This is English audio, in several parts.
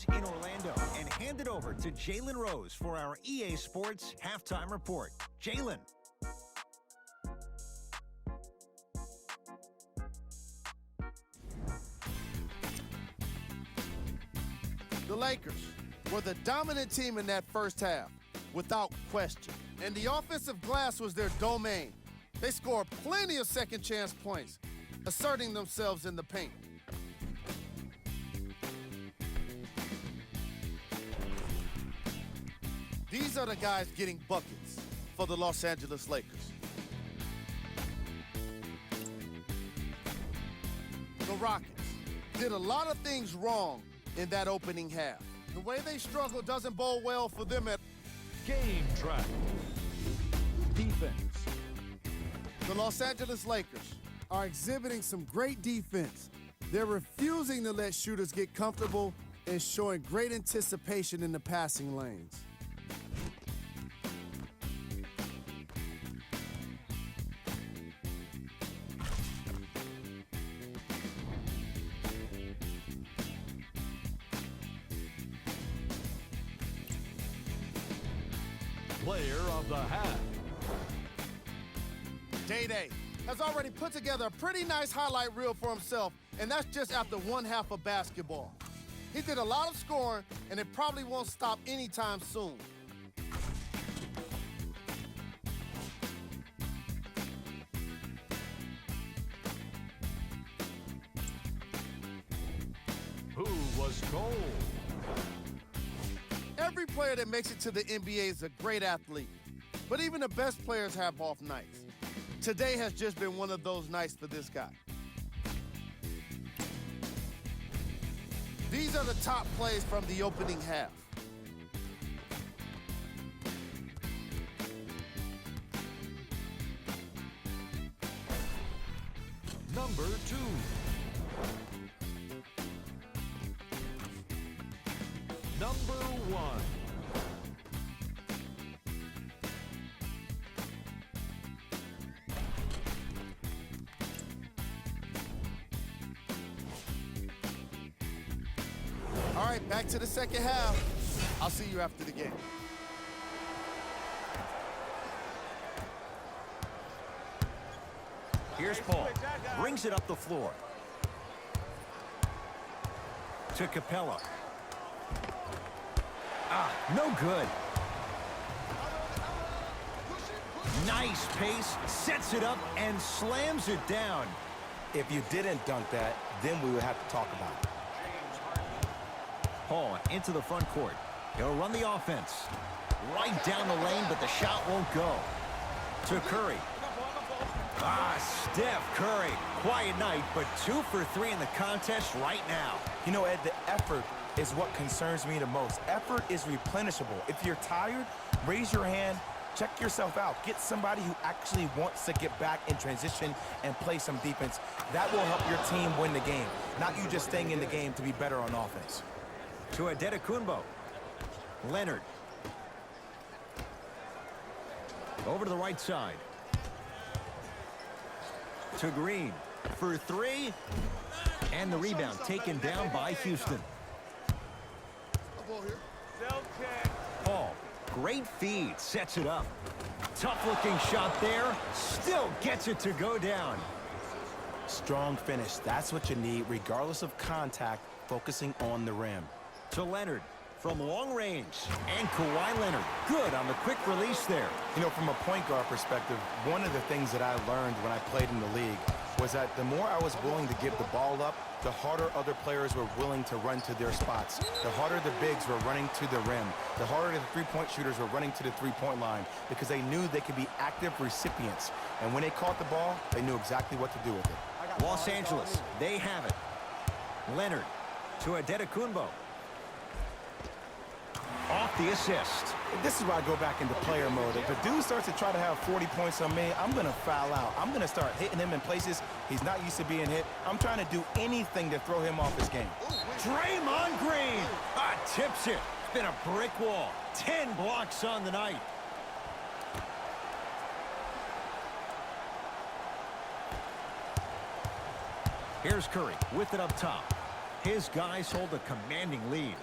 in Orlando and hand it over to Jalen Rose for our EA Sports Halftime Report. Jalen. The Lakers were the dominant team in that first half, without question. And the offensive glass was their domain. They scored plenty of second chance points, asserting themselves in the paint. These are the guys getting buckets for the Los Angeles Lakers. The Rockets did a lot of things wrong in that opening half. The way they struggled doesn't bode well for them at Game track. Defense. the Los Angeles Lakers are exhibiting some great defense. They're refusing to let shooters get comfortable and showing great anticipation in the passing lanes. Player of the half. Day-Day has already put together a pretty nice highlight reel for himself, and that's just after one half of basketball. He did a lot of scoring, and it probably won't stop anytime soon. Who was cold? Every player that makes it to the NBA is a great athlete, but even the best players have off nights. Today has just been one of those nights for this guy. These are the top plays from the opening half. Number 2. Number 1. All right, back to the second half. I'll see you after the game. Here's Paul. Brings it up the floor. To Capella. No good. Nice pace, sets it up, and slams it down. If you didn't dunk that, then we would have to talk about it. Paul into the front court. He'll run the offense. Right down the lane, but the shot won't go. To Curry. Steph Curry. Quiet night, but 2 for 3 in the contest right now. You know, Ed, the effort is what concerns me the most. Effort is replenishable. If you're tired, raise your hand, check yourself out. Get somebody who actually wants to get back in transition and play some defense. That will help your team win the game, not you just staying in the game to be better on offense. To Adetokunbo. Leonard. Over to the right side. To Green for 3. And the rebound taken down by Houston. Paul, great feed, sets it up. Tough-looking shot there. Still gets it to go down. Strong finish. That's what you need, regardless of contact, focusing on the rim. To Leonard from long range. And Kawhi Leonard, good on the quick release there. You know, from a point guard perspective, one of the things that I learned when I played in the league was that the more I was willing to give the ball up, the harder other players were willing to run to their spots. The harder the bigs were running to the rim. The harder the three-point shooters were running to the three-point line because they knew they could be active recipients. And when they caught the ball, they knew exactly what to do with it. Los Angeles, they have it. Leonard to Adetokunbo. Off the assist. This is where I go back into player mode. If a dude starts to try to have 40 points on me, I'm going to foul out. I'm going to start hitting him in places he's not used to being hit. I'm trying to do anything to throw him off his game. Draymond Green tips it. It's been a brick wall. 10 blocks on the night. Here's Curry with it up top. His guys hold a commanding lead.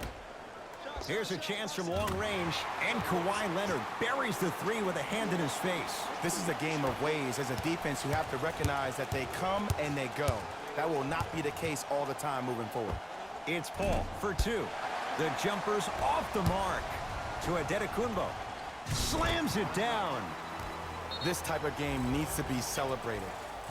Here's a chance from long range, and Kawhi Leonard buries the three with a hand in his face. This is a game of ways. As a defense, you have to recognize that they come and they go. That will not be the case all the time moving forward. It's Paul for two. The jumper's off the mark. To Adetokunbo. Slams it down. This type of game needs to be celebrated.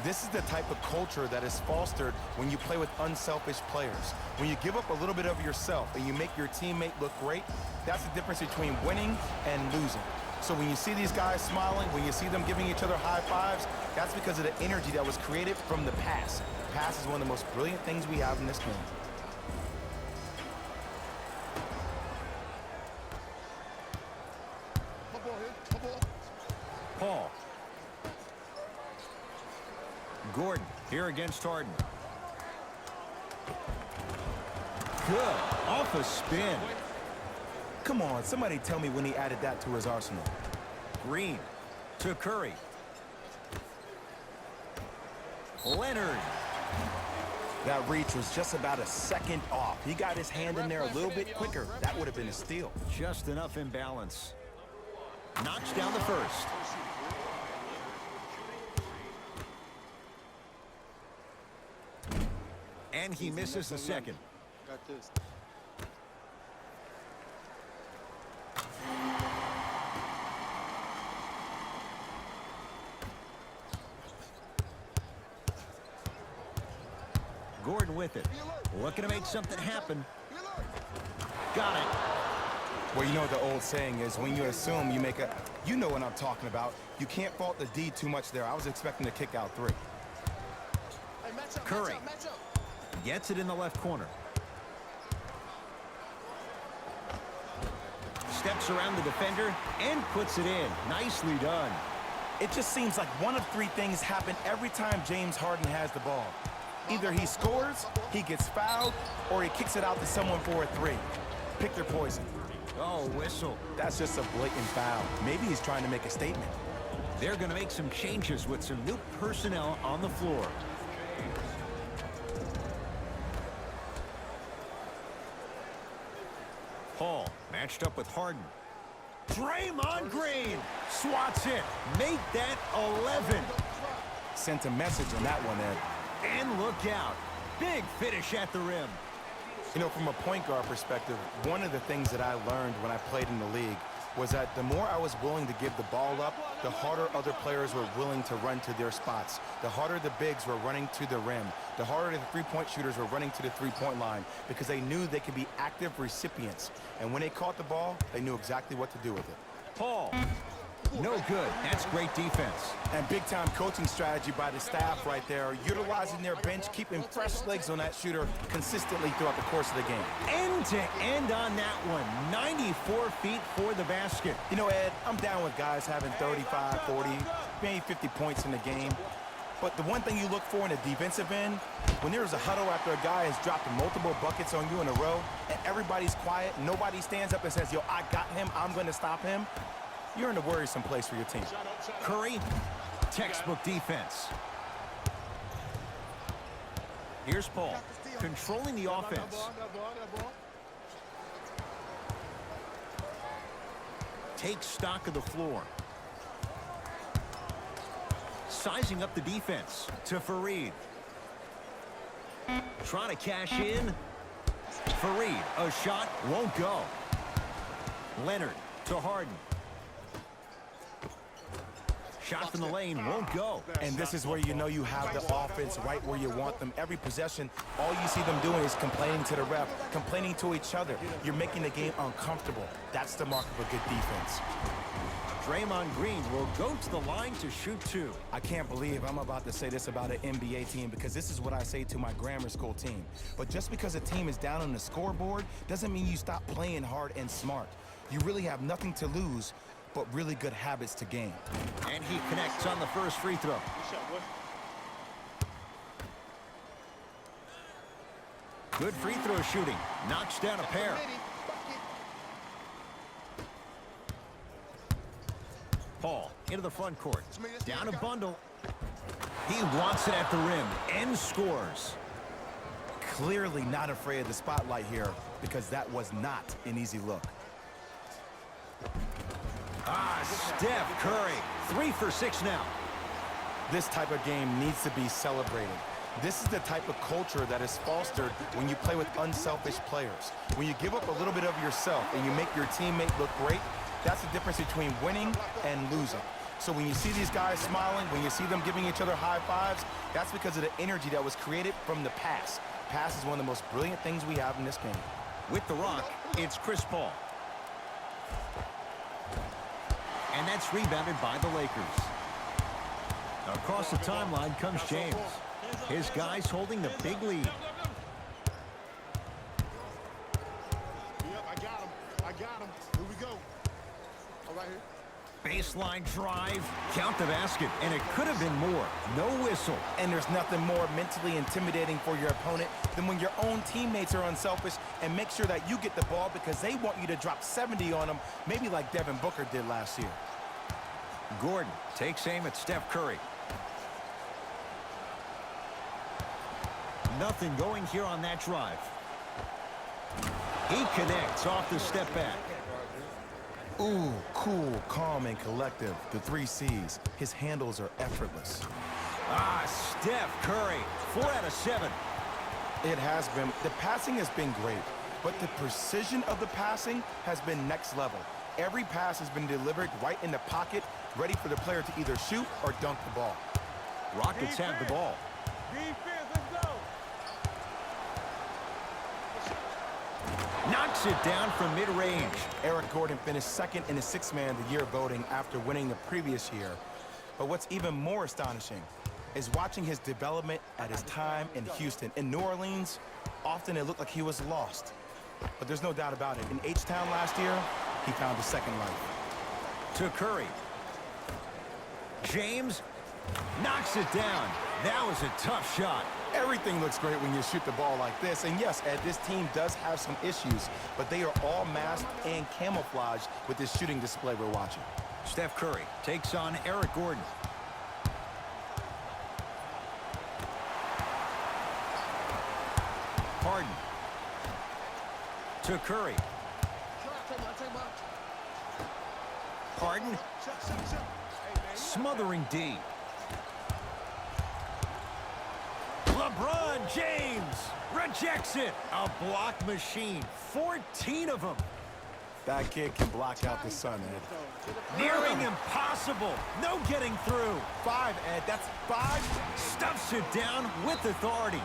This is the type of culture that is fostered when you play with unselfish players. When you give up a little bit of yourself and you make your teammate look great, that's the difference between winning and losing. So when you see these guys smiling, when you see them giving each other high fives, that's because of the energy that was created from the pass. Pass is one of the most brilliant things we have in this game. Paul. Gordon here against Harden. Good. Off a spin. Come on, somebody tell me when he added that to his arsenal. Green to Curry. Leonard. That reach was just about a second off. He got his hand in there a little bit quicker. That would have been a steal. Just enough imbalance. Knocks down the first. And he misses the second. Got this. Gordon with it. Looking to make something happen. Got it. Well, you know what the old saying is, when you assume you make a... You know what I'm talking about. You can't fault the D too much there. I was expecting to kick out three. Curry gets it in the left corner. Steps around the defender and puts it in. Nicely done. It just seems like one of three things happen every time James Harden has the ball. Either he scores, he gets fouled, or he kicks it out to someone for a three. Pick their poison. Oh, whistle. That's just a blatant foul. Maybe he's trying to make a statement. They're going to make some changes with some new personnel on the floor. Paul matched up with Harden. Draymond Green swats it. Make that 11. Sent a message on that one, Ed. And look out. Big finish at the rim. You know, from a point guard perspective, one of the things that I learned when I played in the league was that the more I was willing to give the ball up, the harder other players were willing to run to their spots. The harder the bigs were running to the rim. The harder the three-point shooters were running to the three-point line because they knew they could be active recipients. And when they caught the ball, they knew exactly what to do with it. Paul. No good. That's great defense. And big-time coaching strategy by the staff right there, utilizing their bench, keeping fresh legs on that shooter consistently throughout the course of the game. End to end on that one. 94 feet for the basket. You know, Ed, I'm down with guys having 35, 40, maybe 50 points in the game. But the one thing you look for in a defensive end, when there's a huddle after a guy has dropped multiple buckets on you in a row, and everybody's quiet, nobody stands up and says, yo, I got him, I'm going to stop him, you're in a worrisome place for your team. Curry, textbook defense. Here's Paul, controlling the offense. Takes stock of the floor. Sizing up the defense to Fareed. Trying to cash in. Fareed, a shot, won't go. Leonard to Harden. Shot from the lane, won't go. And this is where you know you have the offense right where you want them. Every possession, all you see them doing is complaining to the ref, complaining to each other. You're making the game uncomfortable. That's the mark of a good defense. Draymond Green will go to the line to shoot two. I can't believe I'm about to say this about an NBA team because this is what I say to my grammar school team. But just because a team is down on the scoreboard doesn't mean you stop playing hard and smart. You really have nothing to lose but really good habits to gain. And he connects on the first free throw. Good free throw shooting. Knocks down a pair. Paul into the front court. Down a bundle. He wants it at the rim and scores. Clearly not afraid of the spotlight here because that was not an easy look. Steph Curry, 3 for 6 now. This type of game needs to be celebrated. This is the type of culture that is fostered when you play with unselfish players. When you give up a little bit of yourself and you make your teammate look great, that's the difference between winning and losing. So when you see these guys smiling, when you see them giving each other high fives, that's because of the energy that was created from the pass. Pass is one of the most brilliant things we have in this game. With the rock, it's Chris Paul. And that's rebounded by the Lakers. Across the timeline comes James. His guys holding the big lead. Yep, I got him. I got him. Here we go. All right here. Baseline drive, count the basket, and it could have been more. No whistle. And there's nothing more mentally intimidating for your opponent than when your own teammates are unselfish and make sure that you get the ball because they want you to drop 70 on them, maybe like Devin Booker did last year. Gordon takes aim at Steph Curry. Nothing going here on that drive. He connects off the step back. Ooh, cool, calm, and collective. The 3 C's. His handles are effortless. Steph Curry, 4 out of 7. It has been. The passing has been great, but the precision of the passing has been next level. Every pass has been delivered right in the pocket, ready for the player to either shoot or dunk the ball. Rockets have the ball. Knocks it down from mid-range. Eric Gordon finished second in the Sixth Man of the Year voting after winning the previous year. But what's even more astonishing is watching his development at his time in Houston. In New Orleans, often it looked like he was lost. But there's no doubt about it. In H-Town last year, he found a second life. To Curry. James knocks it down. That was a tough shot. Everything looks great when you shoot the ball like this. And yes, Ed, this team does have some issues, but they are all masked and camouflaged with this shooting display we're watching. Steph Curry takes on Eric Gordon. Harden. To Curry. Harden. Smothering D. LeBron James rejects it. A block machine. 14 of them. That kid can block out the sun, Ed. Nearing impossible. No getting through. 5, Ed. That's 5. Stuffs it down with authority.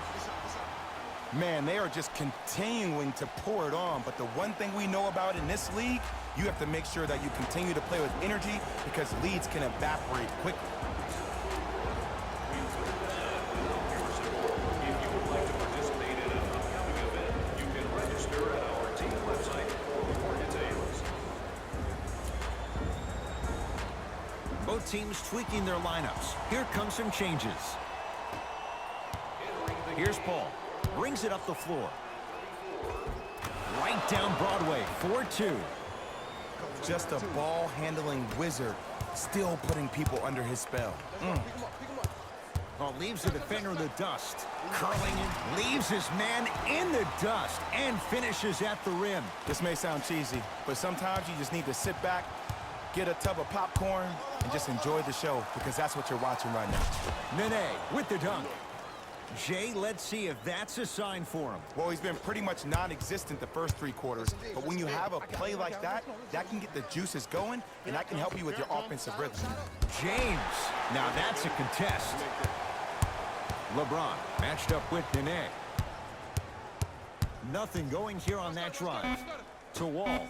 Man, they are just continuing to pour it on. But the one thing we know about in this league, you have to make sure that you continue to play with energy because leads can evaporate quickly. Both teams tweaking their lineups. Here come some changes. Here's Paul. Brings it up the floor. Right down Broadway. 4-2. Just a ball-handling wizard, still putting people under his spell. Well, leaves the defender in the dust. Curling it. Leaves his man in the dust. And finishes at the rim. This may sound cheesy, but sometimes you just need to sit back, get a tub of popcorn, and just enjoy the show because that's what you're watching right now. Nene with the dunk. Jay, let's see if that's a sign for him. Well, he's been pretty much non-existent the first 3 quarters, but when you have a play like that, that can get the juices going, and that can help you with your offensive rhythm. James. Now that's a contest. LeBron matched up with Nene. Nothing going here on that drive. To Wall.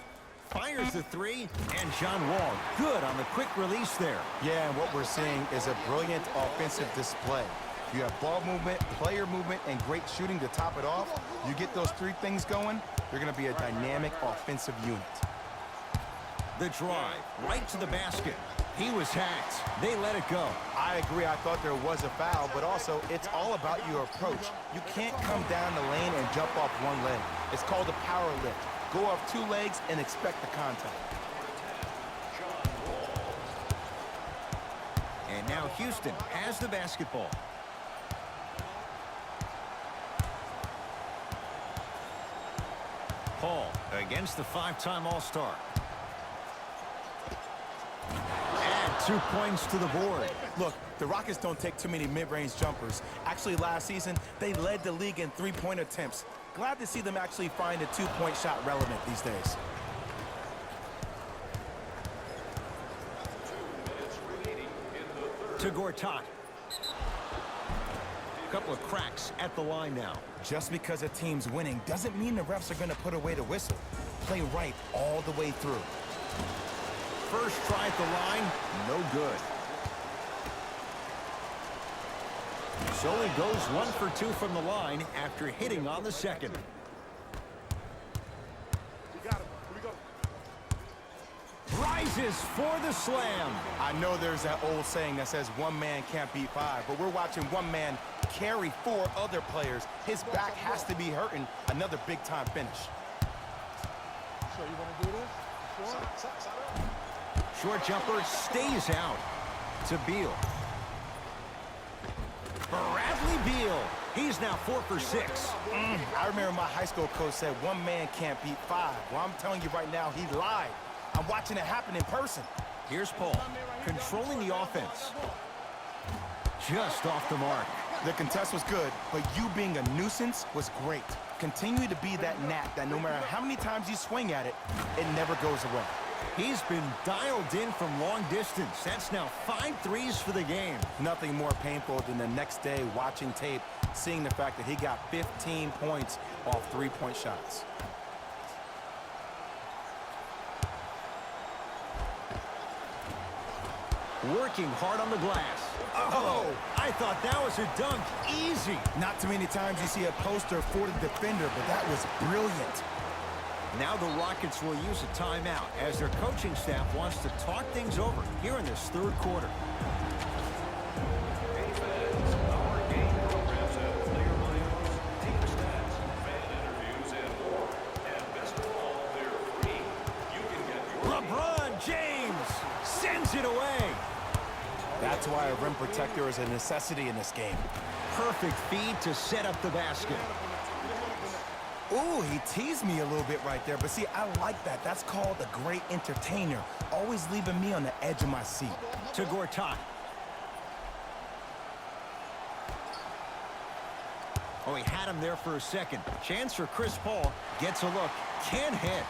Fires the 3, and John Wall good on the quick release there. Yeah, and what we're seeing is a brilliant offensive display. You have ball movement, player movement, and great shooting to top it off. You get those 3 things going, you're going to be a dynamic offensive unit. The drive, right to the basket. He was hacked. They let it go. I agree. I thought there was a foul, but also it's all about your approach. You can't come down the lane and jump off 1 leg. It's called a power lift. Go off 2 legs and expect the contact. And now Houston has the basketball. Paul against the five-time All-Star. Add 2 points to the board. Look, the Rockets don't take too many mid-range jumpers. Actually, last season, they led the league in three-point attempts. Glad to see them actually find a two-point shot relevant these days. To Gortat. Couple of cracks at the line now. Just because a team's winning doesn't mean the refs are going to put away the whistle. Play right all the way through. First try at the line, no good. So he goes 1 for 2 from the line after hitting on the second. Rises for the slam. I know there's that old saying that says one man can't beat five, but we're watching one man carry 4 other players. His back has to be hurting. Another big-time finish. So you want to do this? Short jumper stays out to Beal. Bradley Beal. He's now 4 for 6. I remember my high school coach said one man can't beat five. Well, I'm telling you right now, he lied. I'm watching it happen in person. Here's Paul, controlling the offense. Just off the mark. The contest was good, but you being a nuisance was great. Continue to be that gnat that no matter how many times you swing at it, it never goes away. He's been dialed in from long distance. That's now 5 threes for the game. Nothing more painful than the next day watching tape, seeing the fact that he got 15 points off three-point shots. Working hard on the glass. Oh, I thought that was a dunk. Easy. Not too many times you see a poster for the defender, but that was brilliant. Now the Rockets will use a timeout as their coaching staff wants to talk things over here in this third quarter. LeBron James sends it away. That's why a rim protector is a necessity in this game. Perfect feed to set up the basket. Ooh, he teased me a little bit right there, but see, I like that. That's called a great entertainer, always leaving me on the edge of my seat. To Gortat. Oh, he had him there for a second. Chance for Chris Paul. Gets a look. Can't hit.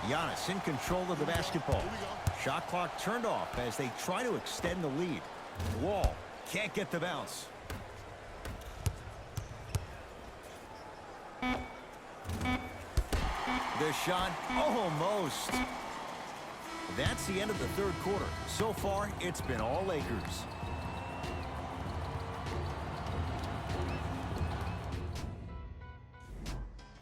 Giannis in control of the basketball. Shot clock turned off as they try to extend the lead. Wall can't get the bounce. The shot almost. That's the end of the third quarter. So far, it's been all Lakers.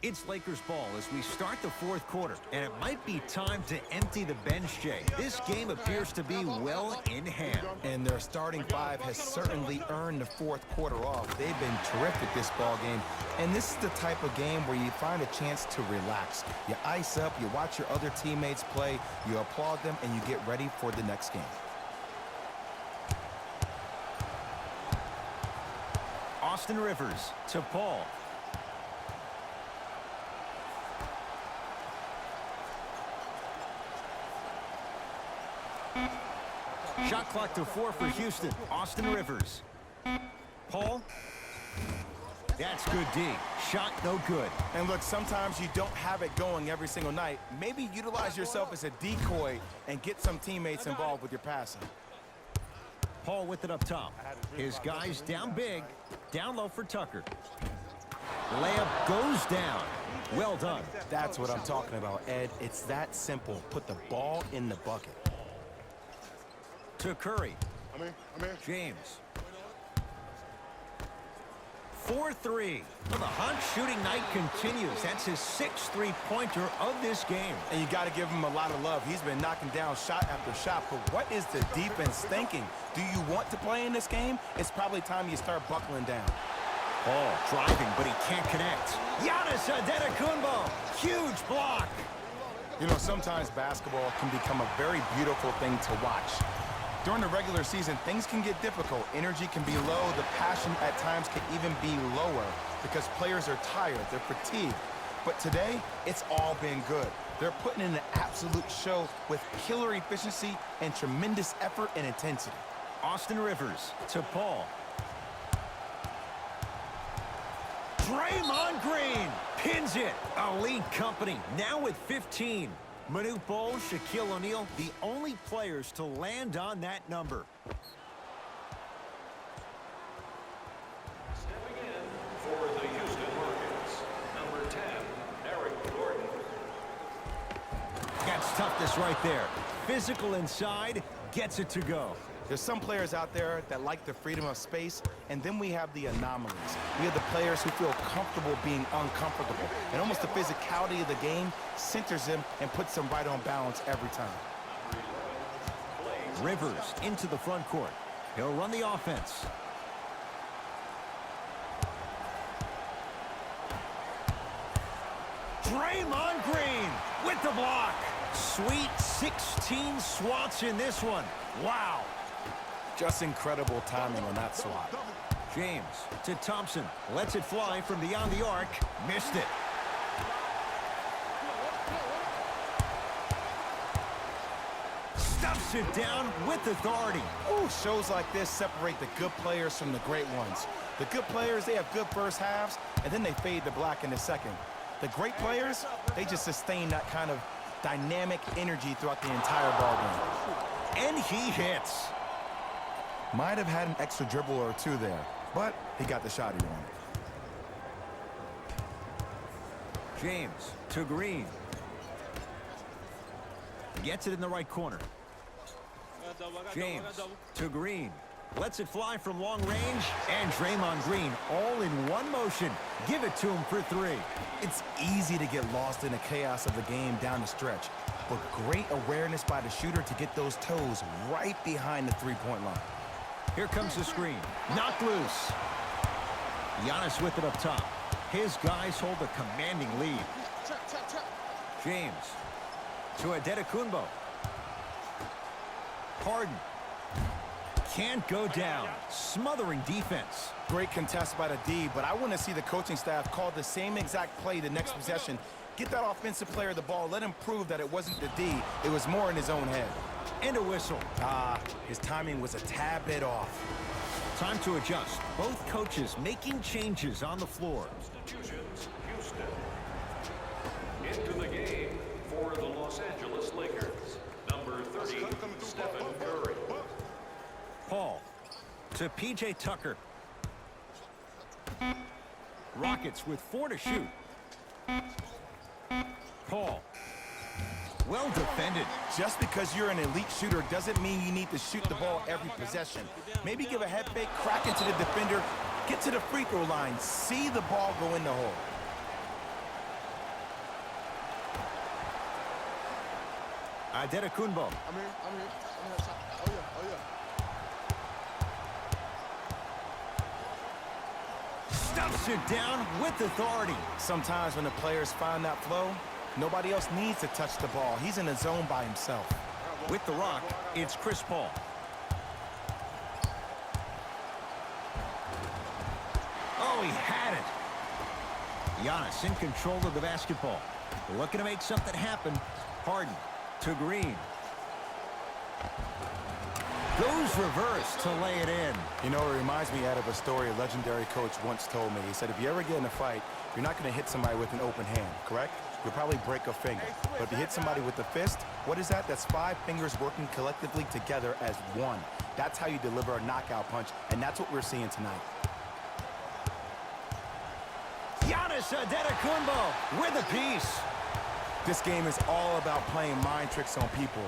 It's Lakers ball as we start the fourth quarter, and it might be time to empty the bench, Jay. This game appears to be well in hand. And their starting five has certainly earned the fourth quarter off. They've been terrific this ball game. And this is the type of game where you find a chance to relax. You ice up, you watch your other teammates play, you applaud them, and you get ready for the next game. Austin Rivers to Paul. Shot clock to 4 for Houston. Austin Rivers. Paul. That's good D. Shot no good. And look, sometimes you don't have it going every single night. Maybe utilize yourself as a decoy and get some teammates involved with your passing. Paul with it up top. His guys down big. Down low for Tucker. Layup goes down. Well done. That's what I'm talking about, Ed. It's that simple. Put the ball in the bucket. To Curry. James. 4-3. Well, the hot shooting night continues. That's his 6th three-pointer of this game. And you got to give him a lot of love. He's been knocking down shot after shot. But what is the defense thinking? Do you want to play in this game? It's probably time you start buckling down. Paul driving, but he can't connect. Giannis Antetokounmpo. Huge block. You know, sometimes basketball can become a very beautiful thing to watch. During the regular season, things can get difficult. Energy can be low. The passion at times can even be lower because players are tired. They're fatigued. But today, it's all been good. They're putting in an absolute show with killer efficiency and tremendous effort and intensity. Austin Rivers to Paul. Draymond Green pins it. Elite company now with 15. Manute Bol, Shaquille O'Neal, the only players to land on that number. Stepping in for the Houston Rockets, number 10, Eric Gordon. That's toughness right there. Physical inside, gets it to go. There's some players out there that like the freedom of space, and then we have the anomalies. We have the players who feel comfortable being uncomfortable, and almost the physicality of the game centers them and puts them right on balance every time. Rivers into the front court. He'll run the offense. Draymond Green with the block. Sweet 16 swats in this one. Wow. Just incredible timing on that swat. James to Thompson. Lets it fly from beyond the arc. Missed it. Stuffs it down with authority. Ooh, shows like this separate the good players from the great ones. The good players, they have good first halves, and then they fade to black in the second. The great players, they just sustain that kind of dynamic energy throughout the entire ballgame. And he hits. Might have had an extra dribble or two there, but he got the shot he wanted. James to Green. Gets it in the right corner. James to Green. Lets it fly from long range. And Draymond Green all in one motion. Give it to him for three. It's easy to get lost in the chaos of the game down the stretch, but great awareness by the shooter to get those toes right behind the three-point line. Here comes the screen. Knocked loose. Giannis with it up top. His guys hold a commanding lead. James to Adetokounmpo. Harden. Can't go down. Smothering defense. Great contest by the D, but I want to see the coaching staff call the same exact play the next possession. Get that offensive player the ball. Let him prove that it wasn't the D. It was more in his own head. And a whistle. His timing was a tad bit off. Time to adjust. Both coaches making changes on the floor. Substitutions, Houston. Into the game for the Los Angeles Lakers, number 30, Stephen Curry. Paul to P.J. Tucker. Rockets with 4 to shoot. Paul. Well defended. Just because you're an elite shooter doesn't mean you need to shoot the ball every possession. Maybe give a head fake, crack into the defender, get to the free throw line, see the ball go in the hole. Adetokounmpo. I'm here. Oh, yeah. Stuffs it down with authority. Sometimes when the players find that flow, nobody else needs to touch the ball. He's in the zone by himself. With the rock, it's Chris Paul. Oh, he had it. Giannis in control of the basketball. Looking to make something happen. Harden to Green. Goes reverse to lay it in. You know, it reminds me of a story a legendary coach once told me. He said, if you ever get in a fight, you're not going to hit somebody with an open hand, correct? You'll probably break a finger. But if you hit somebody with the fist, what is that? That's 5 fingers working collectively together as one. That's how you deliver a knockout punch, and that's what we're seeing tonight. Giannis Adetokounmpo with a piece. This game is all about playing mind tricks on people.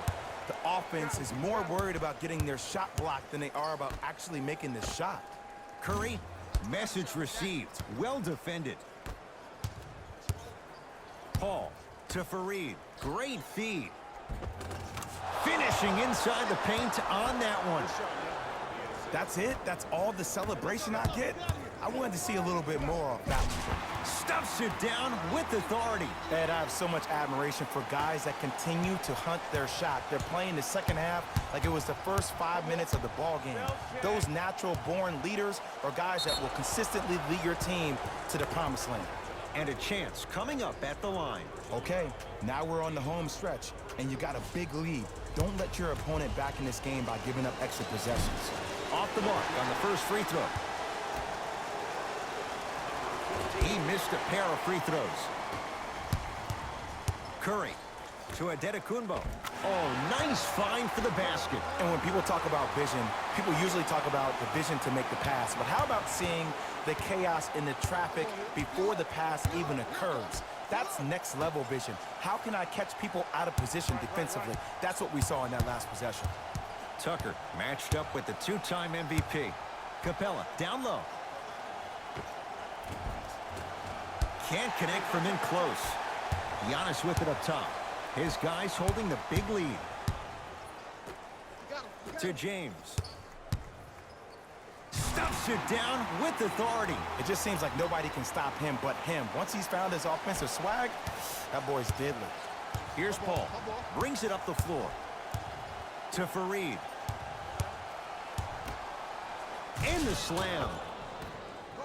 The offense is more worried about getting their shot blocked than they are about actually making the shot. Curry, message received. Well defended. Paul to Fareed. Great feed. Finishing inside the paint on that one. That's it? That's all the celebration I get? I wanted to see a little bit more of that one. Stuffs it down with authority. Ed, I have so much admiration for guys that continue to hunt their shot. They're playing the second half like it was the first 5 minutes of the ball game. Those natural-born leaders are guys that will consistently lead your team to the promised land. And a chance coming up at the line. Okay, now we're on the home stretch, and you got a big lead. Don't let your opponent back in this game by giving up extra possessions. Off the mark on the first free throw. He missed a pair of free throws. Curry to Adetokunbo. Oh, nice find for the basket. And when people talk about vision, people usually talk about the vision to make the pass. But how about seeing the chaos in the traffic before the pass even occurs? That's next level vision. How can I catch people out of position defensively? That's what we saw in that last possession. Tucker matched up with the two-time MVP. Capella down low. Can't connect from in close. Giannis with it up top. His guys holding the big lead. To James. Stuffs it down with authority. It just seems like nobody can stop him but him. Once he's found his offensive swag, that boy's deadly. Here's Paul. Brings it up the floor. To Fareed. And the slam.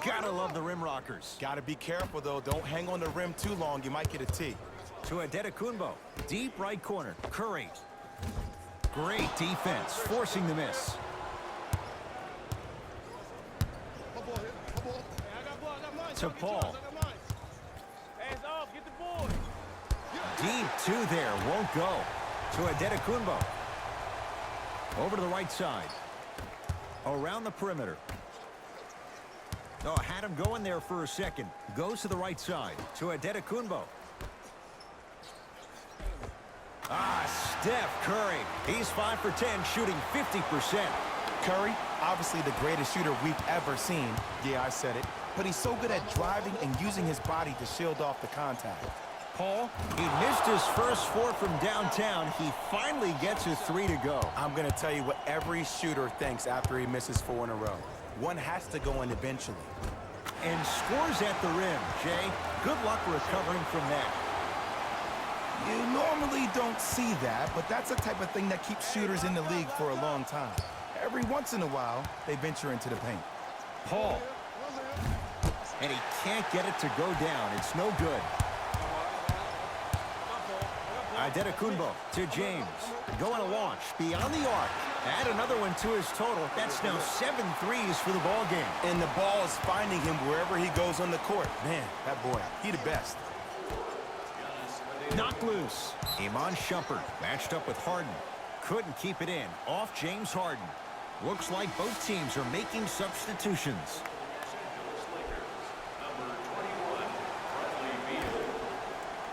Gotta love the rim rockers. Gotta be careful, though. Don't hang on the rim too long. You might get a tee. To Adetokunbo. Deep right corner. Curry. Great defense, forcing the miss. To Paul. Deep two there, won't go. To Adetokunbo. Over to the right side. Around the perimeter. Oh, had him going there for a second. Goes to the right side. To Adetokunbo. Steph Curry. He's 5 for 10, shooting 50%. Curry, obviously the greatest shooter we've ever seen. Yeah, I said it. But he's so good at driving and using his body to shield off the contact. Paul, he missed his first four from downtown. He finally gets his three to go. I'm going to tell you what every shooter thinks after he misses 4 in a row. One has to go in eventually. And scores at the rim, Jay. Good luck recovering from that. You normally don't see that, but that's the type of thing that keeps shooters in the league for a long time. Every once in a while, they venture into the paint. Paul. And he can't get it to go down. It's no good. Adetokunbo to James. Going to launch beyond the arc. Add another one to his total. That's now 7 threes for the ball game. And the ball is finding him wherever he goes on the court. Man, that boy, he the best. Knocked loose. Iman Shumpert matched up with Harden. Couldn't keep it in. Off James Harden. Looks like both teams are making substitutions.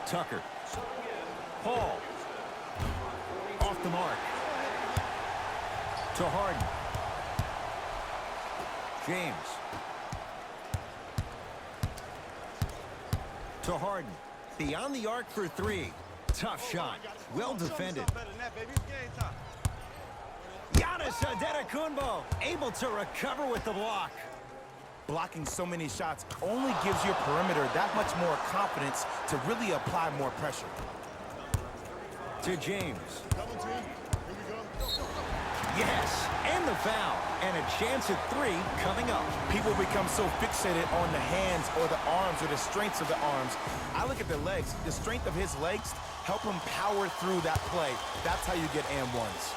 Tucker. Paul. Off the mark. To Harden. James. To Harden. Beyond the arc for 3. Tough shot. Well defended. Giannis Adetokunbo able to recover with the block. Blocking so many shots only gives your perimeter that much more confidence to really apply more pressure. To James. Yes, and the foul. And a chance at 3 coming up. People become so fixated on the hands or the arms or the strengths of the arms. I look at the legs. The strength of his legs help him power through that play. That's how you get and ones.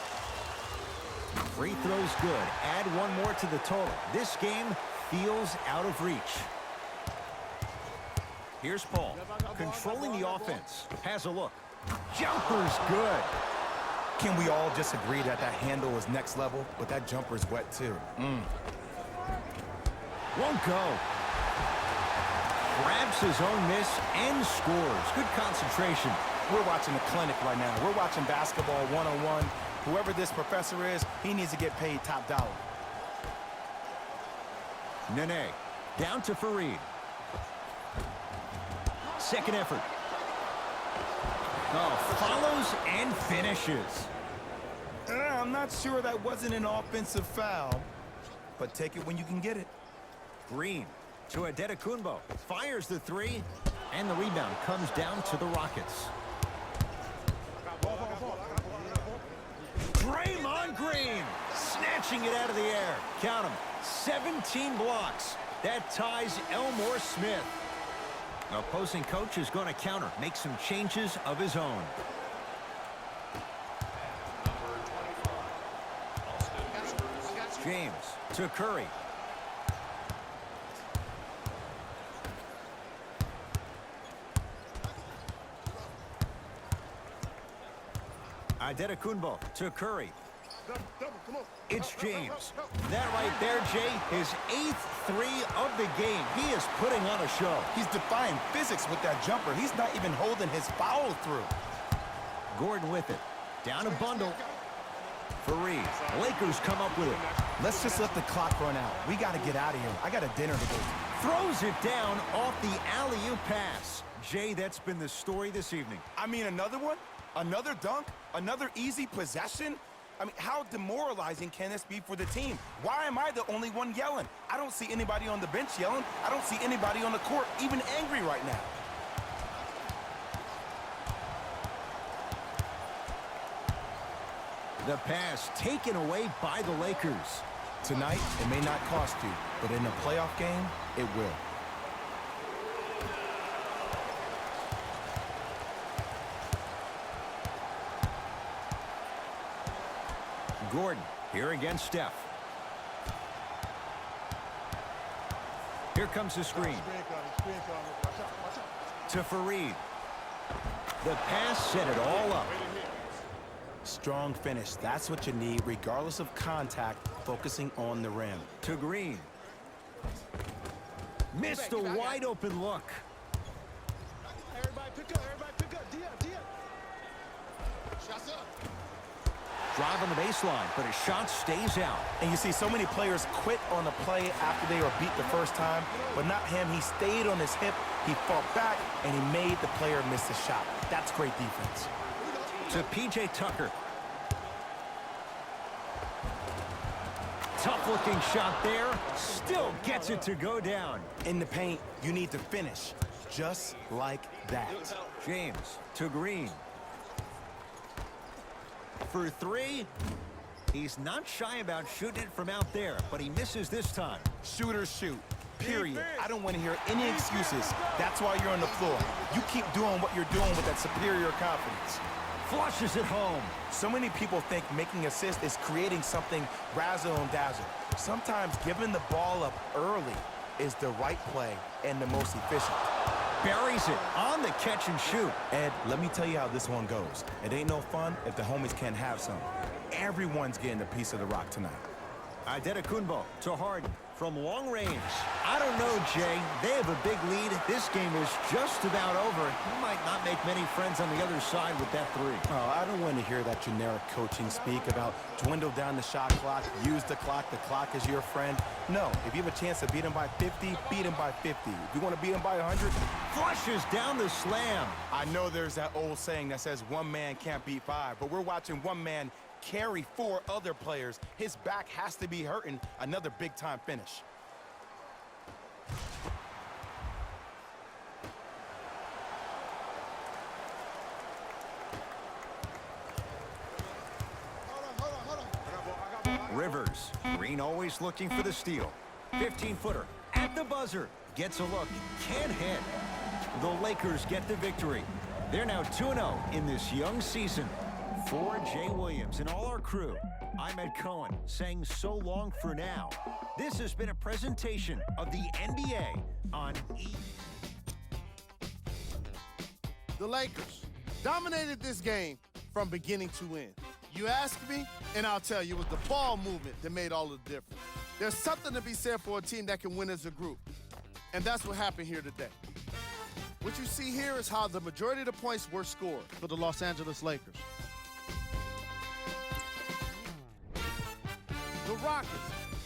Free throws good. Add one more to the total. This game feels out of reach. Here's Paul. Controlling the offense. Has a look. Jumper's good. Can we all just agree that that handle is next level, but that jumper's wet too? Won't go. Grabs his own miss and scores. Good concentration. We're watching a clinic right now. We're watching basketball one-on-one. Whoever this professor is, he needs to get paid top dollar. Nene. Down to Fareed. Second effort. Oh, follows and finishes. I'm not sure that wasn't an offensive foul, but take it when you can get it. Green to Adetokunbo. Fires the 3, and the rebound comes down to the Rockets. Draymond Green snatching it out of the air. Count them. 17 blocks. That ties Elmore Smith. Opposing coach is going to counter, make some changes of his own. James to Curry. Adetokunbo to Curry. It's James. That right there, Jay, his 8th three of the game. He is putting on a show. He's defying physics with that jumper. He's not even holding his follow through. Gordon with it. Down a bundle. Fareed. Lakers come up with it. Let's just let the clock run out. We got to get out of here. I got a dinner to go to. Throws it down off the alley-oop pass. Jay, that's been the story this evening. I mean, another one? Another dunk? Another easy possession? I mean, how demoralizing can this be for the team? Why am I the only one yelling? I don't see anybody on the bench yelling. I don't see anybody on the court even angry right now. The pass taken away by the Lakers. Tonight, it may not cost you, but in a playoff game, it will. Gordon, here against Steph. Here comes the screen. To Fareed. The pass set it all up. Strong finish. That's what you need, regardless of contact, focusing on the rim. To Green. Missed a wide open look. Everybody pick up. Everybody pick up. Dia. Shots up. Drive on the baseline, but his shot stays out. And you see so many players quit on a play after they were beat the first time, but not him. He stayed on his hip, he fought back, and he made the player miss the shot. That's great defense. To P.J. Tucker. Tough-looking shot there. Still gets it to go down. In the paint, you need to finish just like that. James to Green. For three. He's not shy about shooting it from out there, but he misses this time. Shooters shoot, period. I don't want to hear any excuses. That's why you're on the floor. You keep doing what you're doing with that superior confidence. Flushes it home. So many people think making assists is creating something razzle and dazzle. Sometimes giving the ball up early is the right play and the most efficient. Buries it on the catch and shoot. Ed, let me tell you how this one goes. It ain't no fun if the homies can't have some. Everyone's getting a piece of the rock tonight. Adetokunbo to Harden from long range. I don't know, Jay. They have a big lead. This game is just about over. He might not make many friends on the other side with that three. Oh, I don't want to hear that generic coaching speak about dwindle down the shot clock, use the clock is your friend. No, if you have a chance to beat him by 50, beat him by 50. If you want to beat him by 100, Flushes down the slam. I know there's that old saying that says one man can't beat five, but we're watching one man carry four other players. His back has to be hurting. Another big-time finish. Rivers. Green always looking for the steal. 15-footer at the buzzer. Gets a look. Can't hit. The Lakers get the victory. They're now 2-0 in this young season. For Jay Williams and all our crew, I'm Ed Cohen saying so long for now. This has been a presentation of the NBA on E! The Lakers dominated this game from beginning to end. You ask me, and I'll tell you, it was the ball movement that made all the difference. There's something to be said for a team that can win as a group, and that's what happened here today. What you see here is how the majority of the points were scored for the Los Angeles Lakers. The Rockets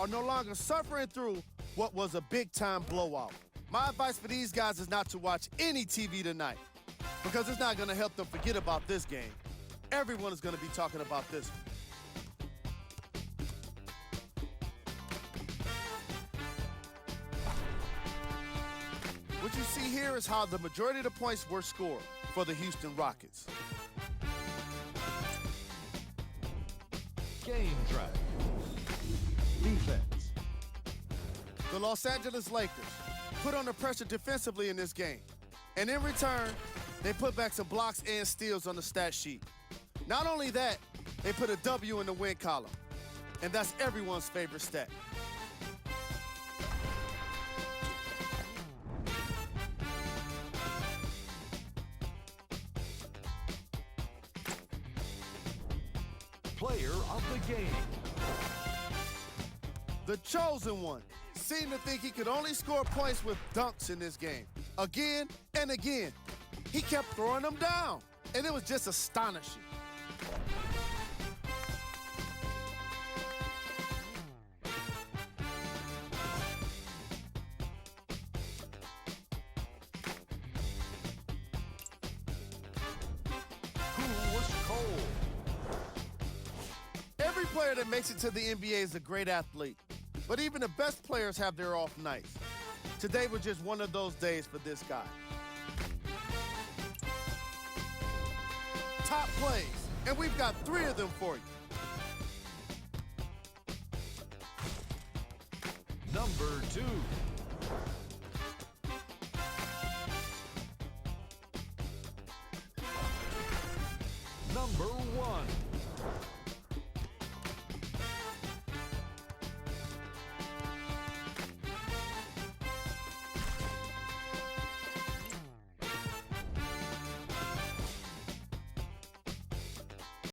are no longer suffering through what was a big-time blowout. My advice for these guys is not to watch any TV tonight because it's not going to help them forget about this game. Everyone is going to be talking about this one. What you see here is how the majority of the points were scored for the Houston Rockets. Game drive. Defense. The Los Angeles Lakers put under pressure defensively in this game. And in return, they put back some blocks and steals on the stat sheet. Not only that, they put a W in the win column. And that's everyone's favorite stat. Player of the game. The chosen one seemed to think he could only score points with dunks in this game. Again and again. He kept throwing them down, and it was just astonishing. Who was cold? Every player that makes it to the NBA is a great athlete, but even the best players have their off nights. Today was just one of those days for this guy. Top plays, and we've got 3 of them for you. Number 2. Number 1.